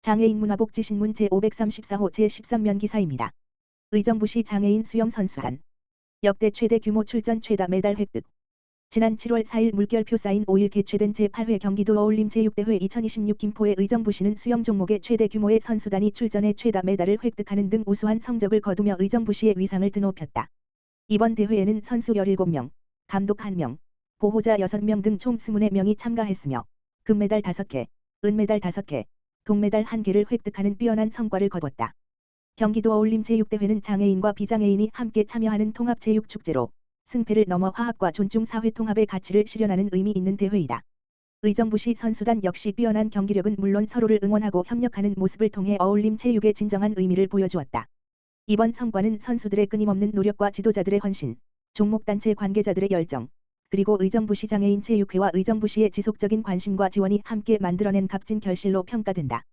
장애인 문화복지신문 제534호 제13면 기사입니다. 의정부시 장애인 수영 선수단. 역대 최대 규모 출전 최다 메달 획득. 지난 7월 4일 물결표 사인 5일 개최된 제8회 경기도 어울림 제6대회 2026 김포의 의정부시는 수영 종목의 최대 규모의 선수단이 출전해 최다 메달을 획득하는 등 우수한 성적을 거두며 의정부시의 위상을 드높였다. 이번 대회에는 선수 17명, 감독 1명, 보호자 6명 등 총 24명이 참가했으며 금메달 5개, 은메달 5개, 동메달 1개를 획득하는 뛰어난 성과를 거뒀다. 경기도 어울림 제6대회는 장애인과 비장애인이 함께 참여하는 통합체육축제로 승패를 넘어 화합과 존중 사회 통합의 가치를 실현하는 의미 있는 대회이다. 의정부시 선수단 역시 뛰어난 경기력은 물론 서로를 응원하고 협력하는 모습을 통해 어울림 체육의 진정한 의미를 보여주었다. 이번 성과는 선수들의 끊임없는 노력과 지도자들의 헌신, 종목단체 관계자들의 열정, 그리고 의정부시 장애인 체육회와 의정부시의 지속적인 관심과 지원이 함께 만들어낸 값진 결실로 평가된다.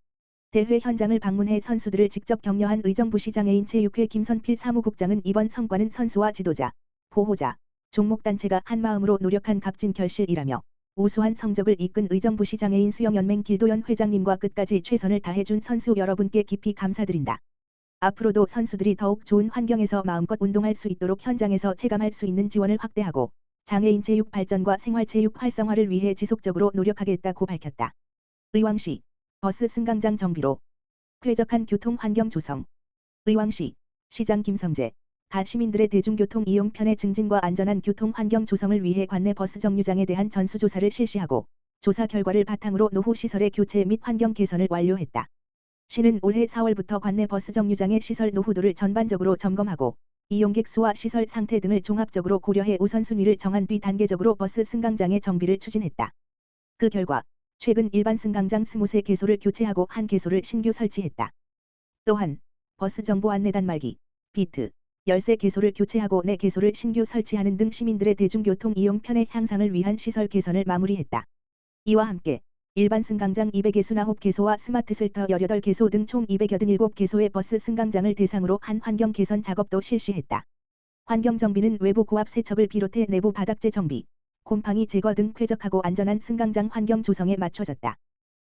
대회 현장을 방문해 선수들을 직접 격려한 의정부시 장애인 체육회 김선필 사무국장은 이번 성과는 선수와 지도자, 보호자, 종목단체가 한마음으로 노력한 값진 결실이라며 우수한 성적을 이끈 의정부시 장애인 수영연맹 길도연 회장님과 끝까지 최선을 다해준 선수 여러분께 깊이 감사드린다. 앞으로도 선수들이 더욱 좋은 환경에서 마음껏 운동할 수 있도록 현장에서 체감할 수 있는 지원을 확대하고 장애인 체육 발전과 생활체육 활성화를 위해 지속적으로 노력하겠다고 밝혔다. 의왕시 버스 승강장 정비로 쾌적한 교통 환경 조성. 의왕시 시장 김성재 가 시민들의 대중교통 이용 편의 증진과 안전한 교통 환경 조성을 위해 관내 버스 정류장에 대한 전수조사를 실시하고 조사 결과를 바탕으로 노후 시설의 교체 및 환경 개선을 완료했다. 시는 올해 4월부터 관내 버스 정류장의 시설 노후도를 전반적으로 점검하고 이용객 수와 시설 상태 등을 종합적으로 고려해 우선순위를 정한 뒤 단계적으로 버스 승강장의 정비를 추진했다. 그 결과 최근 일반 승강장 20세 개소를 교체하고 1개소를 신규 설치했다. 또한 버스 정보 안내 단말기, 비트, 열쇠 개소를 교체하고 4개소를 신규 설치하는 등 시민들의 대중교통 이용 편의 향상을 위한 시설 개선을 마무리했다. 이와 함께 일반 승강장 269개소와 스마트 쉘터 18개소 등 총 287개소의 버스 승강장을 대상으로 한 환경 개선 작업도 실시했다. 환경 정비는 외부 고압 세척을 비롯해 내부 바닥재 정비, 곰팡이 제거 등 쾌적하고 안전한 승강장 환경 조성에 맞춰졌다.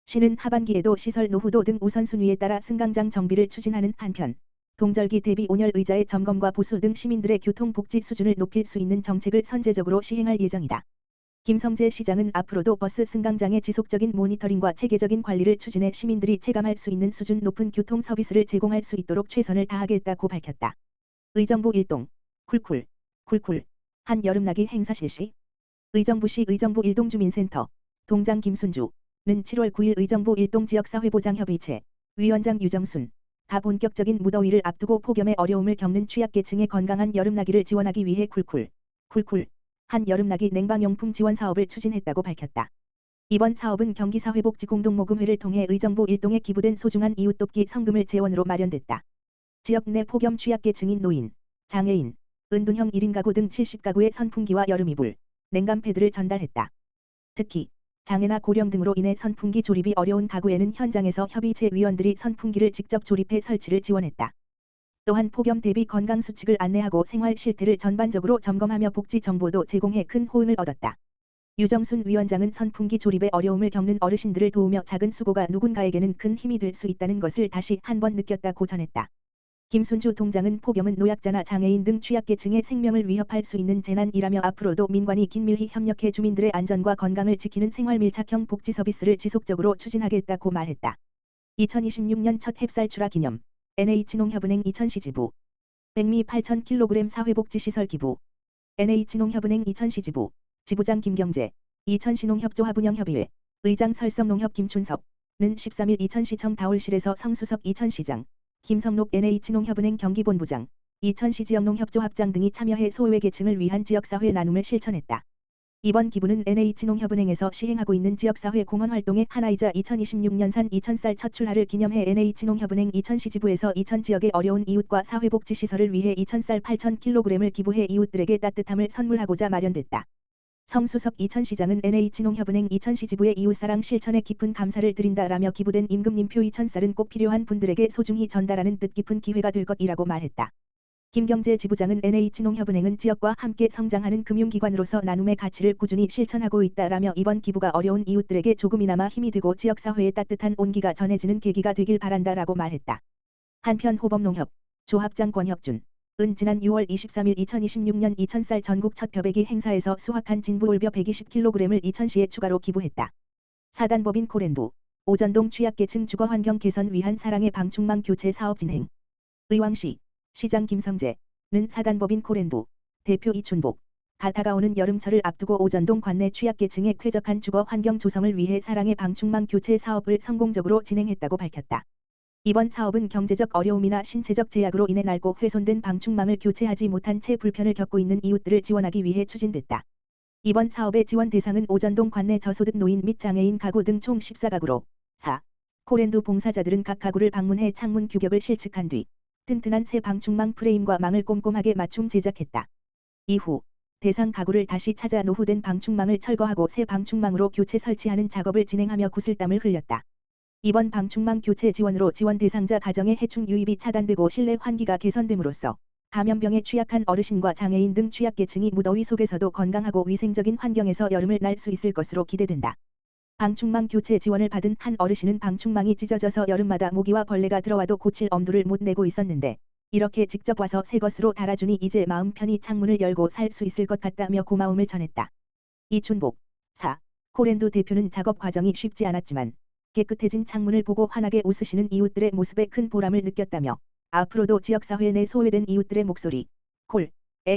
시는 하반기에도 시설 노후도 등 우선순위에 따라 승강장 정비를 추진하는 한편 동절기 대비 온열 의자의 점검과 보수 등 시민들의 교통복지 수준을 높일 수 있는 정책을 선제적으로 시행할 예정이다. 김성재 시장은 앞으로도 버스 승강장의 지속적인 모니터링과 체계적인 관리를 추진해 시민들이 체감할 수 있는 수준 높은 교통 서비스를 제공할 수 있도록 최선을 다하겠다고 밝혔다. 의정부 일동 쿨쿨 한 여름나기 행사 실시. 의정부시 의정부 일동주민센터 동장 김순주는 7월 9일 의정부 일동 지역사회보장협의체 위원장 유정순 가 본격적인 무더위를 앞두고 폭염의 어려움을 겪는 취약계층의 건강한 여름나기를 지원하기 위해 쿨쿨 한 여름나기 냉방용품 지원 사업을 추진했다고 밝혔다. 이번 사업은 경기사회복지공동모금회를 통해 의정부 일동에 기부된 소중한 이웃돕기 성금을 재원으로 마련됐다. 지역 내 폭염 취약계층인 노인, 장애인, 은둔형 1인 가구 등 70가구의 선풍기와 여름이불, 냉감 패드를 전달했다. 특히 장애나 고령 등으로 인해 선풍기 조립이 어려운 가구에는 현장에서 협의체 위원들이 선풍기를 직접 조립해 설치를 지원했다. 또한 폭염 대비 건강 수칙을 안내하고 생활 실태를 전반적으로 점검하며 복지 정보도 제공해 큰 호응을 얻었다. 유정순 위원장은 선풍기 조립에 어려움을 겪는 어르신들을 도우며 작은 수고가 누군가에게는 큰 힘이 될 수 있다는 것을 다시 한번 느꼈다고 전했다. 김순주 동장은 폭염은 노약자나 장애인 등 취약계층의 생명을 위협할 수 있는 재난이라며 앞으로도 민관이 긴밀히 협력해 주민들의 안전과 건강을 지키는 생활 밀착형 복지 서비스를 지속적으로 추진하겠다고 말했다. 2026년 첫 햅쌀 출하 기념 NH농협은행 이천시 지부 백미 8,000kg 사회복지시설 기부. NH농협은행 이천시 지부 지부장 김경재 이천시농협조합운영협의회 의장 설성농협 김춘석은 13일 이천시청 다올실에서 성수석 이천시장 김성록 NH농협은행 경기본부장 이천시 지역농협조합장 등이 참여해 소외계층을 위한 지역사회 나눔을 실천했다. 이번 기부는 NH농협은행에서 시행하고 있는 지역사회 공헌활동의 하나이자 2026년산 이천쌀 첫 출하를 기념해 NH농협은행 이천시 지부에서 이천 지역의 어려운 이웃과 사회복지시설을 위해 이천쌀 8,000kg을 기부해 이웃들에게 따뜻함을 선물하고자 마련됐다. 성수석 이천시장은 NH농협은행 이천시 지부의 이웃사랑 실천에 깊은 감사를 드린다라며 기부된 임금님표 2,000쌀은 꼭 필요한 분들에게 소중히 전달하는 뜻깊은 기회가 될 것이라고 말했다. 김경재 지부장은 NH농협은행은 지역과 함께 성장하는 금융기관으로서 나눔의 가치를 꾸준히 실천하고 있다라며 이번 기부가 어려운 이웃들에게 조금이나마 힘이 되고 지역사회에 따뜻한 온기가 전해지는 계기가 되길 바란다라고 말했다. 한편 호범농협 조합장 권혁준 은 지난 6월 23일 2026년 이천쌀 전국 첫 벼베기 행사에서 수확한 진부올벼 120kg을 이천시에 추가로 기부했다. 사단법인 코렌도 오전동 취약계층 주거환경 개선 위한 사랑의 방충망 교체 사업 진행. 의왕시 시장 김성재는 사단법인 코렌도 대표 이춘복 가 다가오는 여름철을 앞두고 오전동 관내 취약계층의 쾌적한 주거 환경 조성을 위해 사랑의 방충망 교체 사업을 성공적으로 진행했다고 밝혔다. 이번 사업은 경제적 어려움이나 신체적 제약으로 인해 낡고 훼손된 방충망을 교체하지 못한 채 불편을 겪고 있는 이웃들을 지원하기 위해 추진됐다. 이번 사업의 지원 대상은 오전동 관내 저소득 노인 및 장애인 가구 등 총 14가구로 코렌도 봉사자들은 각 가구를 방문해 창문 규격을 실측한 뒤 튼튼한 새 방충망 프레임과 망을 꼼꼼하게 맞춤 제작했다. 이후 대상 가구를 다시 찾아 노후된 방충망을 철거하고 새 방충망으로 교체 설치하는 작업을 진행하며 구슬땀을 흘렸다. 이번 방충망 교체 지원으로 지원 대상자 가정의 해충 유입이 차단되고 실내 환기가 개선됨으로써 감염병에 취약한 어르신과 장애인 등 취약계층이 무더위 속에서도 건강하고 위생적인 환경에서 여름을 날 수 있을 것으로 기대된다. 방충망 교체 지원을 받은 한 어르신은 방충망이 찢어져서 여름마다 모기와 벌레가 들어와도 고칠 엄두를 못 내고 있었는데 이렇게 직접 와서 새 것으로 달아주니 이제 마음 편히 창문을 열고 살 수 있을 것 같다며 고마움을 전했다. 이춘복 코렌도 대표는 작업 과정이 쉽지 않았지만 깨끗해진 창문을 보고 환하게 웃으시는 이웃들의 모습에 큰 보람을 느꼈다며 앞으로도 지역사회 내 소외된 이웃들의 목소리, 콜에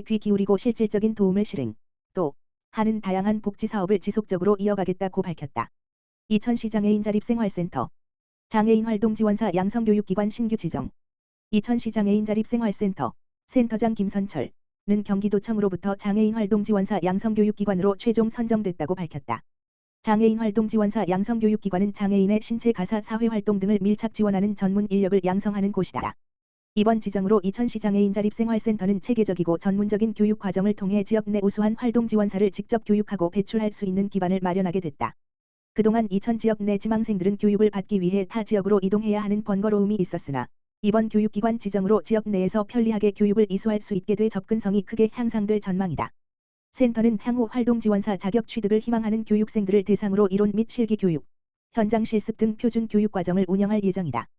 귀 기울이고 실질적인 도움을 실행, 또 하는 다양한 복지사업을 지속적으로 이어가겠다고 밝혔다. 이천시 장애인 자립생활센터 장애인활동지원사 양성교육기관 신규 지정. 이천시 장애인 자립생활센터 센터장 김선철은 경기도청으로부터 장애인활동지원사 양성교육기관으로 최종 선정됐다고 밝혔다. 장애인활동지원사 양성교육기관은 장애인의 신체 가사 사회활동 등을 밀착 지원하는 전문 인력을 양성하는 곳이다. 이번 지정으로 이천시 장애인 자립생활센터는 체계적이고 전문적인 교육 과정을 통해 지역 내 우수한 활동 지원사를 직접 교육하고 배출할 수 있는 기반을 마련하게 됐다. 그동안 이천 지역 내 지망생들은 교육을 받기 위해 타 지역으로 이동해야 하는 번거로움이 있었으나 이번 교육기관 지정으로 지역 내에서 편리하게 교육을 이수할 수 있게 돼 접근성이 크게 향상될 전망이다. 센터는 향후 활동지원사 자격 취득을 희망하는 교육생들을 대상으로 이론 및 실기 교육, 현장 실습 등 표준 교육 과정을 운영할 예정이다.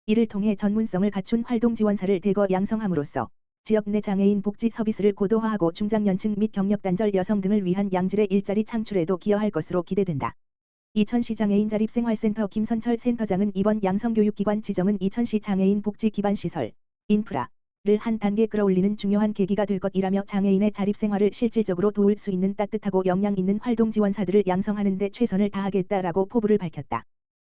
이를 통해 전문성을 갖춘 활동지원사를 대거 양성함으로써 지역 내 장애인 복지 서비스를 고도화하고 중장년층 및 경력단절 여성 등을 위한 양질의 일자리 창출에도 기여할 것으로 기대된다. 이천시 장애인 자립생활센터 김선철 센터장은 이번 양성교육기관 지정은 이천시 장애인 복지 기반시설, 인프라를 한 단계 끌어올리는 중요한 계기가 될 것이라며 장애인의 자립생활을 실질적으로 도울 수 있는 따뜻하고 역량 있는 활동지원사들을 양성하는 데 최선을 다하겠다라고 포부를 밝혔다.